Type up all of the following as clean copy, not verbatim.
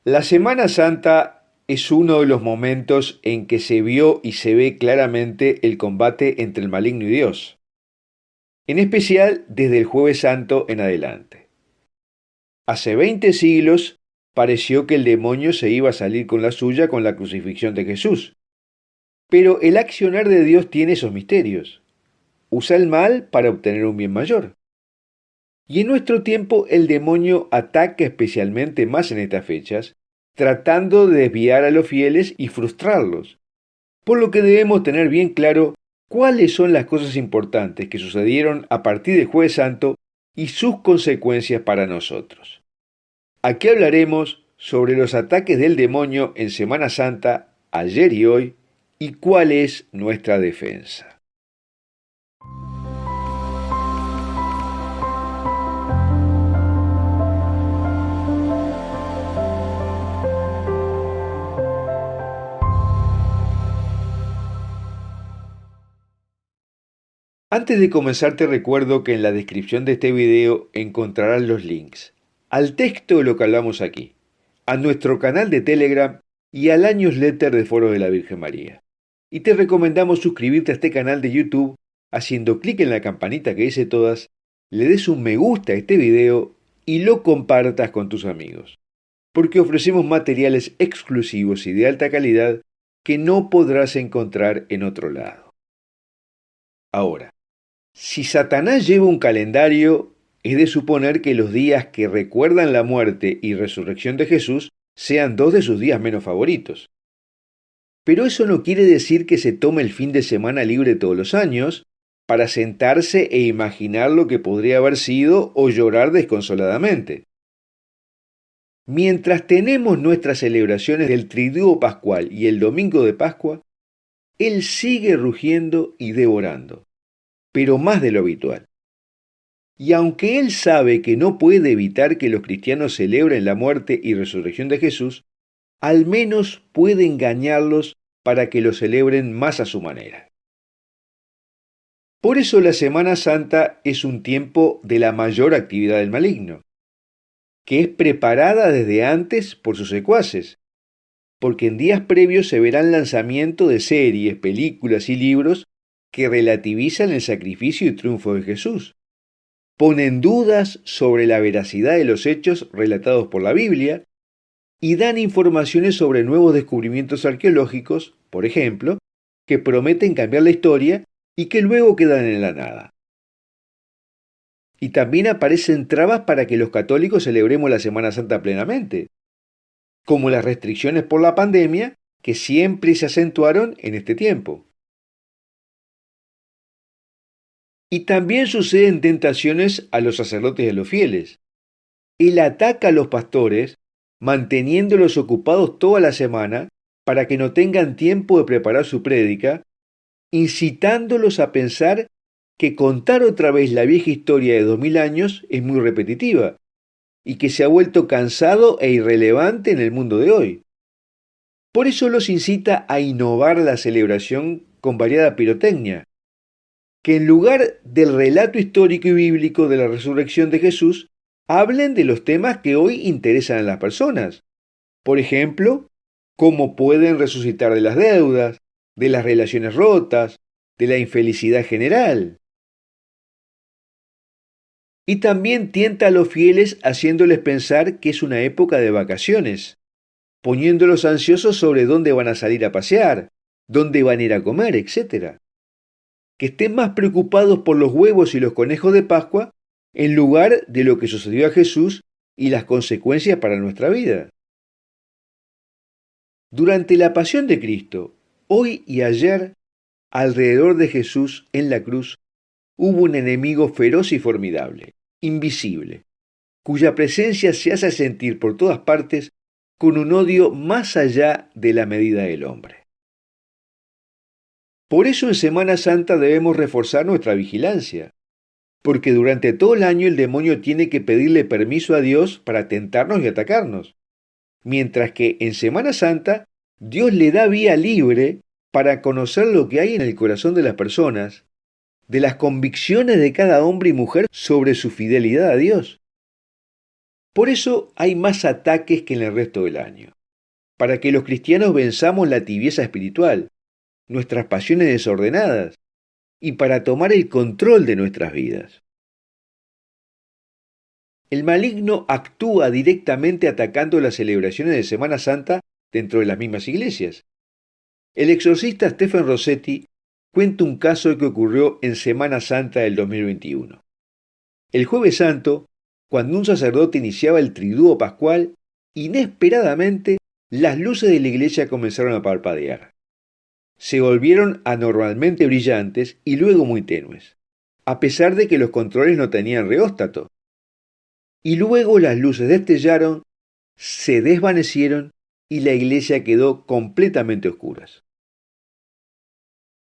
La Semana Santa es uno de los momentos en que se vio y se ve claramente el combate entre el maligno y Dios, en especial desde el Jueves Santo en adelante. Hace 20 siglos pareció que el demonio se iba a salir con la suya con la crucifixión de Jesús, pero el accionar de Dios tiene esos misterios. Usa el mal para obtener un bien mayor. Y en nuestro tiempo el demonio ataca especialmente más en estas fechas, tratando de desviar a los fieles y frustrarlos. Por lo que debemos tener bien claro cuáles son las cosas importantes que sucedieron a partir del Jueves Santo y sus consecuencias para nosotros. Aquí hablaremos sobre los ataques del demonio en Semana Santa, ayer y hoy, y cuál es nuestra defensa. Antes de comenzar te recuerdo que en la descripción de este video encontrarás los links al texto de lo que hablamos aquí, a nuestro canal de Telegram y a la newsletter de Foro de la Virgen María. Y te recomendamos suscribirte a este canal de YouTube haciendo clic en la campanita que dice todas, le des un me gusta a este video y lo compartas con tus amigos, porque ofrecemos materiales exclusivos y de alta calidad que no podrás encontrar en otro lado. Ahora, si Satanás lleva un calendario, es de suponer que los días que recuerdan la muerte y resurrección de Jesús sean dos de sus días menos favoritos. Pero eso no quiere decir que se tome el fin de semana libre todos los años para sentarse e imaginar lo que podría haber sido o llorar desconsoladamente. Mientras tenemos nuestras celebraciones del Triduo Pascual y el Domingo de Pascua, Él sigue rugiendo y devorando, pero más de lo habitual. Y aunque Él sabe que no puede evitar que los cristianos celebren la muerte y resurrección de Jesús, al menos puede engañarlos para que lo celebren más a su manera. Por eso la Semana Santa es un tiempo de la mayor actividad del maligno, que es preparada desde antes por sus secuaces, porque en días previos se verá el lanzamiento de series, películas y libros que relativizan el sacrificio y triunfo de Jesús. Ponen dudas sobre la veracidad de los hechos relatados por la Biblia y dan informaciones sobre nuevos descubrimientos arqueológicos, por ejemplo, que prometen cambiar la historia y que luego quedan en la nada. Y también aparecen trabas para que los católicos celebremos la Semana Santa plenamente, como las restricciones por la pandemia que siempre se acentuaron en este tiempo. Y también suceden tentaciones a los sacerdotes y a los fieles. Él ataca a los pastores, manteniéndolos ocupados toda la semana para que no tengan tiempo de preparar su prédica, incitándolos a pensar que contar otra vez la vieja historia de 2000 años es muy repetitiva y que se ha vuelto cansado e irrelevante en el mundo de hoy. Por eso los incita a innovar la celebración con variada pirotecnia, que en lugar del relato histórico y bíblico de la resurrección de Jesús, hablen de los temas que hoy interesan a las personas. Por ejemplo, cómo pueden resucitar de las deudas, de las relaciones rotas, de la infelicidad general. Y también tienta a los fieles haciéndoles pensar que es una época de vacaciones, poniéndolos ansiosos sobre dónde van a salir a pasear, dónde van a ir a comer, etc. Que estén más preocupados por los huevos y los conejos de Pascua en lugar de lo que sucedió a Jesús y las consecuencias para nuestra vida. Durante la pasión de Cristo, hoy y ayer, alrededor de Jesús en la cruz, hubo un enemigo feroz y formidable, invisible, cuya presencia se hace sentir por todas partes con un odio más allá de la medida del hombre. Por eso en Semana Santa debemos reforzar nuestra vigilancia, porque durante todo el año el demonio tiene que pedirle permiso a Dios para tentarnos y atacarnos, mientras que en Semana Santa Dios le da vía libre para conocer lo que hay en el corazón de las personas, de las convicciones de cada hombre y mujer sobre su fidelidad a Dios. Por eso hay más ataques que en el resto del año, para que los cristianos venzamos la tibieza espiritual, nuestras pasiones desordenadas, y para tomar el control de nuestras vidas. El maligno actúa directamente atacando las celebraciones de Semana Santa dentro de las mismas iglesias. El exorcista Stephen Rossetti cuenta un caso que ocurrió en Semana Santa del 2021. El Jueves Santo, cuando un sacerdote iniciaba el triduo pascual, inesperadamente las luces de la iglesia comenzaron a parpadear. Se volvieron anormalmente brillantes y luego muy tenues, a pesar de que los controles no tenían reóstato. Y luego las luces destellaron, se desvanecieron y la iglesia quedó completamente a oscuras.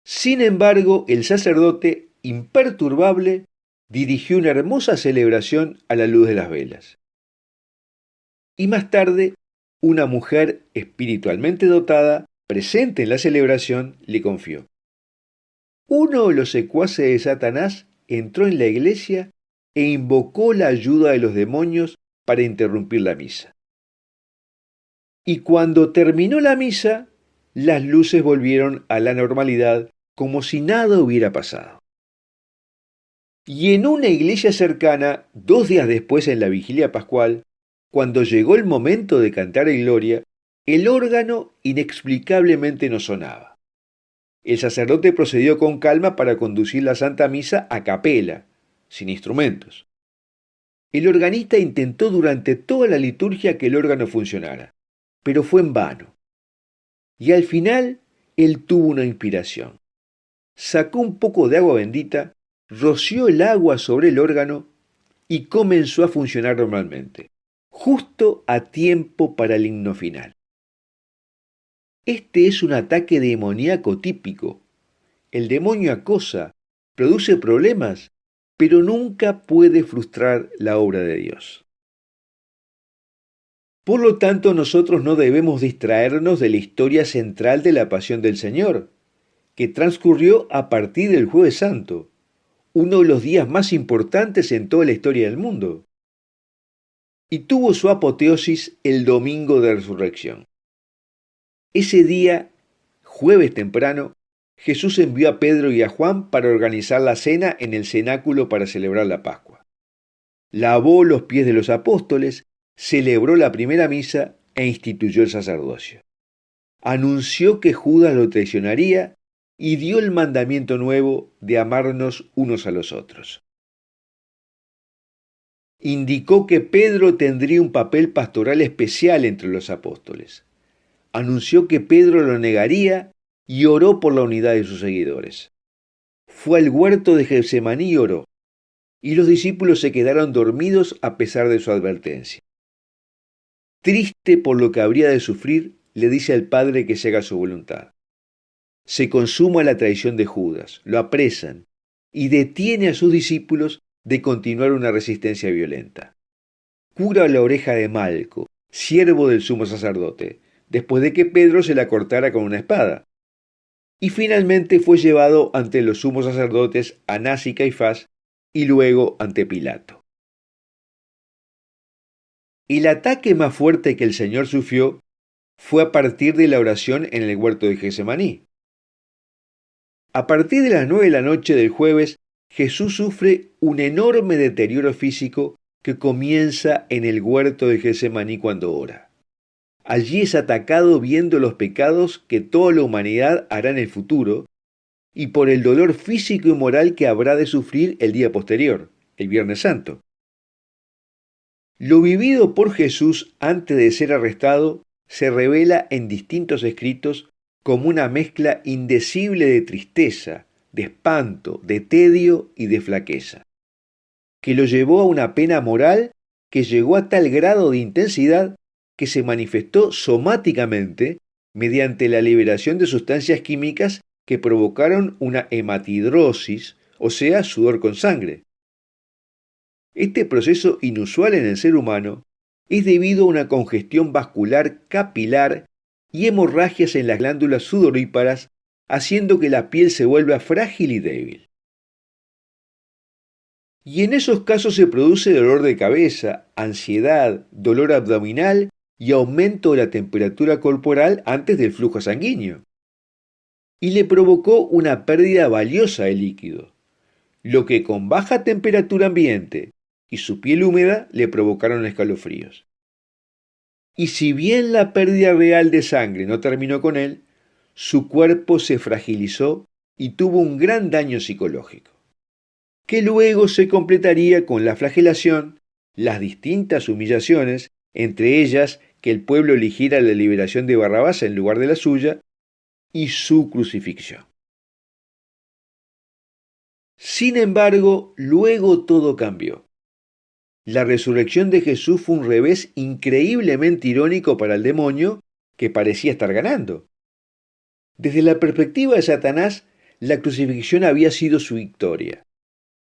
Sin embargo, el sacerdote, imperturbable, dirigió una hermosa celebración a la luz de las velas. Y más tarde, una mujer espiritualmente dotada, presente en la celebración, le confió: uno de los secuaces de Satanás entró en la iglesia e invocó la ayuda de los demonios para interrumpir la misa. Y cuando terminó la misa, las luces volvieron a la normalidad como si nada hubiera pasado. Y en una iglesia cercana, 2 días después en la vigilia pascual, cuando llegó el momento de cantar en gloria, el órgano inexplicablemente no sonaba. El sacerdote procedió con calma para conducir la Santa Misa a capela, sin instrumentos. El organista intentó durante toda la liturgia que el órgano funcionara, pero fue en vano. Y al final, él tuvo una inspiración. Sacó un poco de agua bendita, roció el agua sobre el órgano y comenzó a funcionar normalmente, justo a tiempo para el himno final. Este es un ataque demoníaco típico. El demonio acosa, produce problemas, pero nunca puede frustrar la obra de Dios. Por lo tanto, nosotros no debemos distraernos de la historia central de la pasión del Señor, que transcurrió a partir del Jueves Santo, uno de los días más importantes en toda la historia del mundo, y tuvo su apoteosis el domingo de resurrección. Ese día, jueves temprano, Jesús envió a Pedro y a Juan para organizar la cena en el cenáculo para celebrar la Pascua. Lavó los pies de los apóstoles, celebró la primera misa e instituyó el sacerdocio. Anunció que Judas lo traicionaría y dio el mandamiento nuevo de amarnos unos a los otros. Indicó que Pedro tendría un papel pastoral especial entre los apóstoles. Anunció que Pedro lo negaría y oró por la unidad de sus seguidores. Fue al huerto de Getsemaní y oró, y los discípulos se quedaron dormidos a pesar de su advertencia. Triste por lo que habría de sufrir, le dice al Padre que se haga su voluntad. Se consuma la traición de Judas, lo apresan y detiene a sus discípulos de continuar una resistencia violenta. Cura la oreja de Malco, siervo del sumo sacerdote, después de que Pedro se la cortara con una espada. Y finalmente fue llevado ante los sumos sacerdotes Anás y Caifás y luego ante Pilato. El ataque más fuerte que el Señor sufrió fue a partir de la oración en el huerto de Getsemaní. A partir de las 9 de la noche del jueves, Jesús sufre un enorme deterioro físico que comienza en el huerto de Getsemaní cuando ora. Allí es atacado viendo los pecados que toda la humanidad hará en el futuro y por el dolor físico y moral que habrá de sufrir el día posterior, el Viernes Santo. Lo vivido por Jesús antes de ser arrestado se revela en distintos escritos como una mezcla indecible de tristeza, de espanto, de tedio y de flaqueza, que lo llevó a una pena moral que llegó a tal grado de intensidad que se manifestó somáticamente mediante la liberación de sustancias químicas que provocaron una hematidrosis, o sea, sudor con sangre. Este proceso inusual en el ser humano es debido a una congestión vascular capilar y hemorragias en las glándulas sudoríparas, haciendo que la piel se vuelva frágil y débil. Y en esos casos se produce dolor de cabeza, ansiedad, dolor abdominal y aumento de la temperatura corporal antes del flujo sanguíneo. Y le provocó una pérdida valiosa de líquido, lo que con baja temperatura ambiente y su piel húmeda le provocaron escalofríos. Y si bien la pérdida real de sangre no terminó con él, su cuerpo se fragilizó y tuvo un gran daño psicológico, que luego se completaría con la flagelación, las distintas humillaciones, entre ellas que el pueblo eligiera la liberación de Barrabás en lugar de la suya, y su crucifixión. Sin embargo, luego todo cambió. La resurrección de Jesús fue un revés increíblemente irónico para el demonio, que parecía estar ganando. Desde la perspectiva de Satanás, la crucifixión había sido su victoria.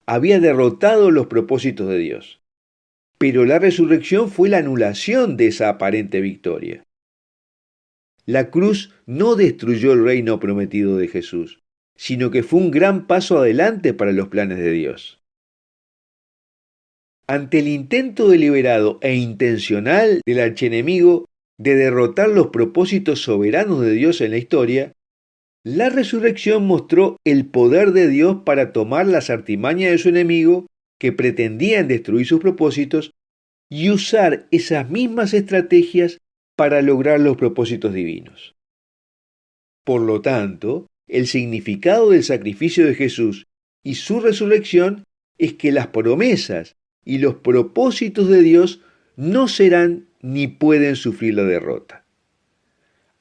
Había derrotado los propósitos de Dios. Pero la resurrección fue la anulación de esa aparente victoria. La cruz no destruyó el reino prometido de Jesús, sino que fue un gran paso adelante para los planes de Dios. Ante el intento deliberado e intencional del archienemigo de derrotar los propósitos soberanos de Dios en la historia, la resurrección mostró el poder de Dios para tomar las artimañas de su enemigo que pretendían destruir sus propósitos y usar esas mismas estrategias para lograr los propósitos divinos. Por lo tanto, el significado del sacrificio de Jesús y su resurrección es que las promesas y los propósitos de Dios no serán ni pueden sufrir la derrota.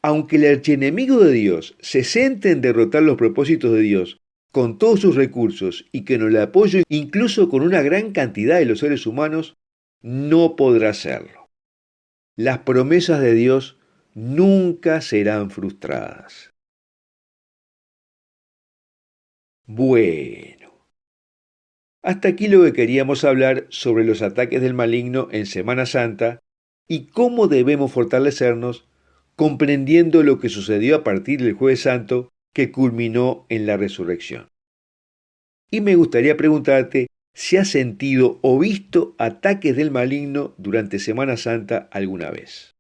Aunque el archienemigo de Dios se centre en derrotar los propósitos de Dios con todos sus recursos y que nos le apoye incluso con una gran cantidad de los seres humanos, no podrá hacerlo. Las promesas de Dios nunca serán frustradas. Bueno, hasta aquí lo que queríamos hablar sobre los ataques del maligno en Semana Santa y cómo debemos fortalecernos comprendiendo lo que sucedió a partir del Jueves Santo que culminó en la resurrección. Y me gustaría preguntarte si has sentido o visto ataques del maligno durante Semana Santa alguna vez.